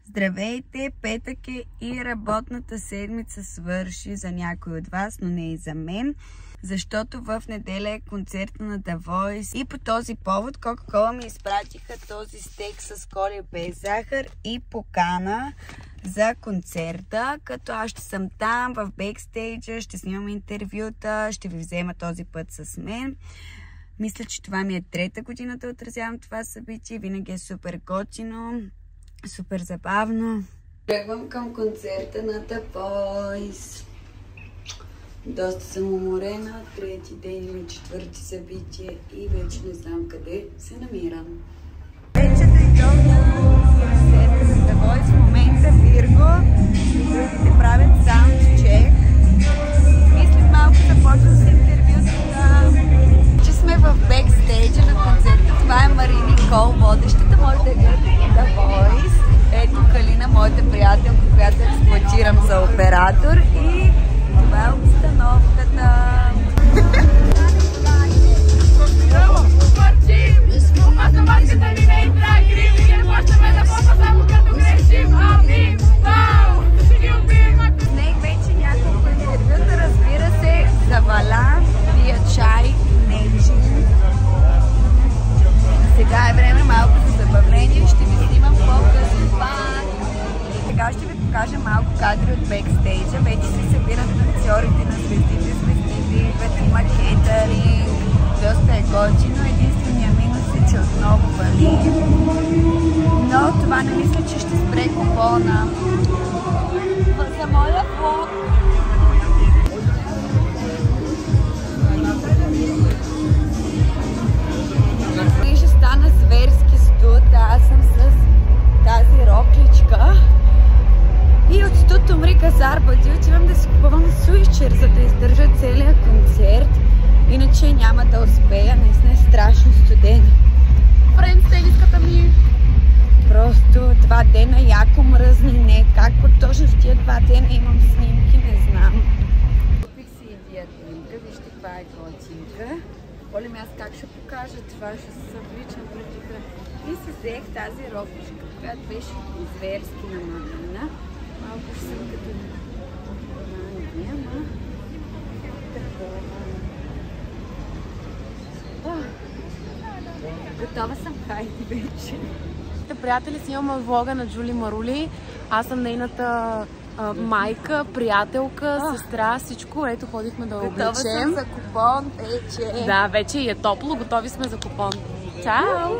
Здравейте, петък е и работната седмица свърши за някой от вас, но не и за мен, защото в неделя е концерта на The Voice и по този повод Coca-Cola ми изпратиха този стейк с коли без захар и покана за концерта, като аз ще съм там в бекстейджа, ще снимам интервюта, ще ви взема този път с мен. Мисля, че това ми е трета година да отразявам това събитие, винаги е супер готино, супер забавно. Тръгвам към концерта на The Voice. Доста съм уморена, трети ден или четвърти събитие и вече не знам къде се намирам. Вече дойдох на концерта на The Voice. В момента Вирго и другите правят саундчек. И след малко започвам с интервютата. Че сме в бекстейджа на концерта. Това е Мари Никол, водещата. Може да гледате The Voice. Ето Калина, моята приятелка, която експлоатирам за оператор. И това е обстановката. Математиката ми не играе грим и не почваме да попа само като грешим. Ами, вау! Снег вече няколко интервюта, разбира се, заваля, пия чай, нечин. Сега е време малко за забавление, ще ви снимам по-късно пак. Сега ще ви покажа малко кадри от бекстейджа. Вече се събират танцорите на звездите, има кейтъринг, доста е готино. Единственият минус е, че отново вали. Но това не мисля, че ще спре купона. За моя влог. Ще стана зверски студ, аз съм с тази рокличка. И от студ умри Казар Бади, отивам да си купувам суичер, за да издържа целият концерт. Иначе няма да успея, наистина е страшно студено. Френдстелиската ми! Просто 2 дена яко мръзни, не как точно в тия 2 дена имам снимки, не знам. Купих си и диатлинка, вижте каква е готинка. Оле ми аз как ще покажа това, ще се съвличам преди храна. И си взех тази рокличка, която беше зверски намалена. Малко ще съм като Романия, ама такова. Готова съм, хайде вече. Приятели, снимаме влога на Джули Марули. Аз съм нейната майка, приятелка, сестра, всичко. Ето, ходихме да облечем. Готова съм за купон вече. Да, вече е топло, готови сме за купон. Чао!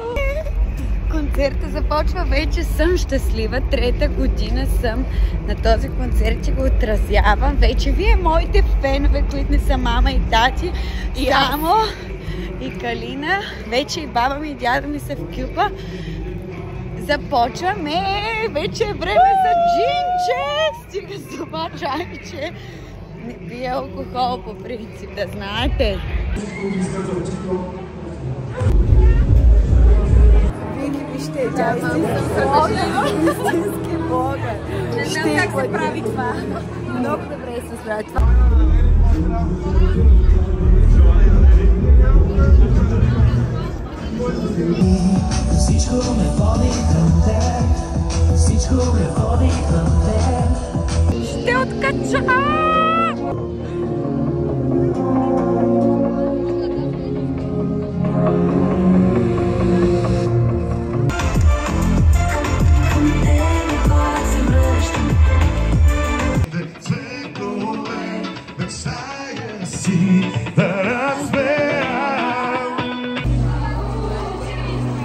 Концерта започва, вече съм щастлива. 3-та година съм на този концерт и го отразявам. Вече вие, моите фенове, които не са мама и тати, и Амо, и Калина, вече и баба ми и дядо ми са в Кюпа. Започваме! Вече е време за джинче! Стига с това чайче! Не пия алкохол по принцип, да знаете. Вижте, тя истински блогър. Не знам как се прави това. Много добре се справя това. Всичко ме води към теб. Всичко ме води към теб. Ще откача!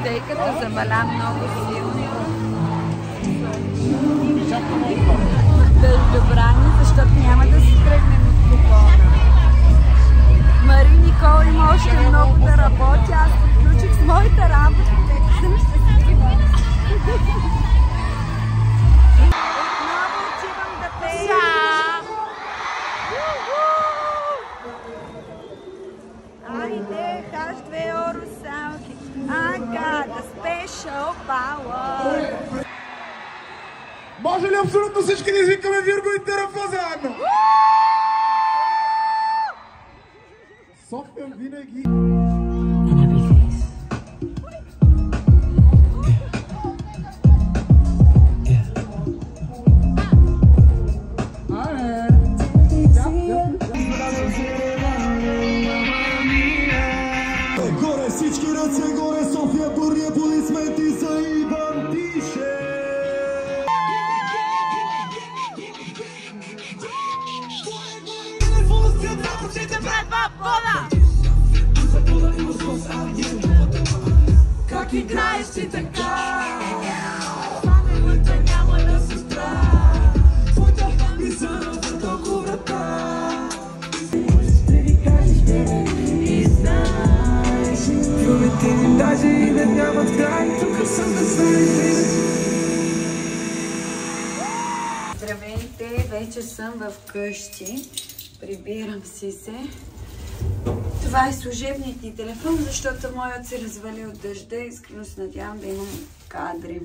Стейката заваля много силно. Бездобрани, защото няма да се тръгнем от купона. Мари Никол има още много да работя. Аз подключих с моята работа. Съм щастлива. Отново отивам да пея. Айде, H2O русалки. I got a special power. Може ли абсолютно всички да извикаме Вирго и Терафа заедно? София винаги... вода! Как играешь ты така? Паметната няма да се спра. Твоята мисъл толкова врата. Ще ви кажеш и знаеш. Любите ни даже и да нямат край. Тук съм да знаеш. Здравейте, вече съм в къщи. Прибирам си се. Това е служебният ни телефон, защото моят се развали от дъжда. Искрено се надявам да имам кадри.